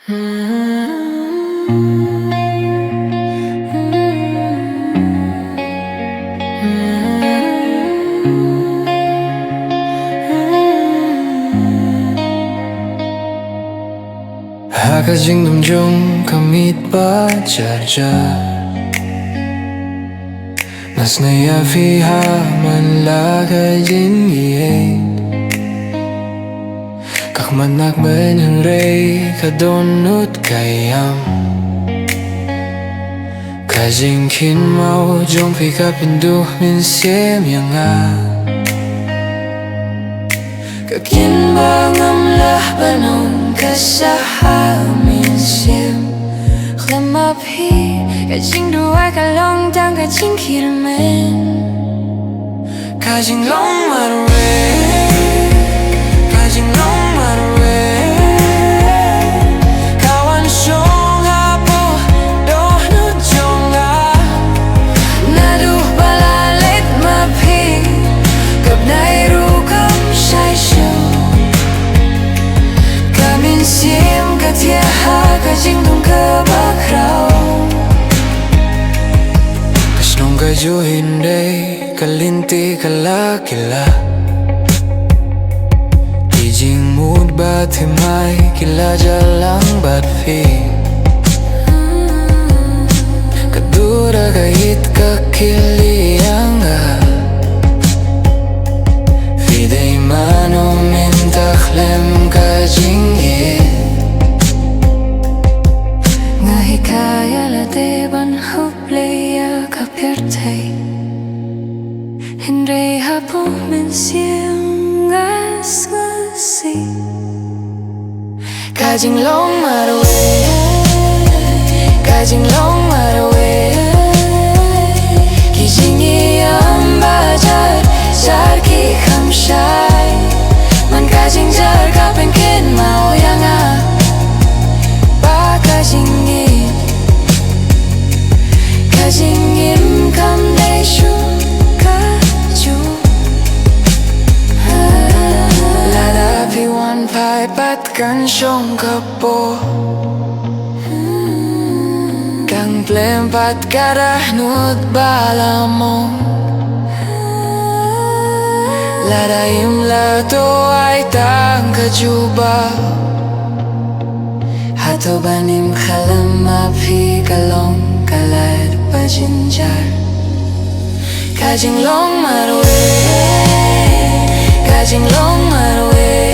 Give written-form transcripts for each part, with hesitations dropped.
Hakajing dumjong kamit ba jaja Nas naya fiha man lakajin ye Kakmanak man ang rey kadonut kayam Kajing kin mau jong pika pindu min siem yang Kakin ba ngamlah banong kasahamin siem Klamaphi Kajing duai kalong dang kajing kirmen Kajing long marwe Kajing long marwe Kawan syong hapo doh nu jonga Naduh balalit maphi Kapnay rukam syai syong Kamin siem katiaha kajing dung kabakraw Kasnong kaju hinday kalinti kalakila Kijing mood bat himay kila jalang bat fi Kadura kahit kakiliyanga Fiday mano mintakhlem kajing Ngahikaya lateban hupleya kapirtay Henry hapo min siem ngasngasi Kajing long marwe Kajing long marwe Kijing iyam bajar jar ki khamshai Man kajing jar kapen kin mau yang Ba kajing im Kajing im kam day shu Pat kan syong kapo Kang plempat karah nut balamo Ladayim lato ay tang kajuba Hato banim khalam maphi kalong kalad pajinjar Kajing long marwe Kajing long marwe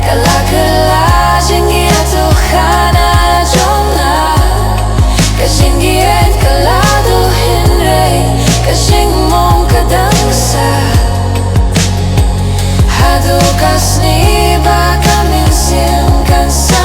Kala jingi ato khana jonga Kajing giet kala do hinrei Kajing mong kadangsa Hado kasni ba kamin siem kansa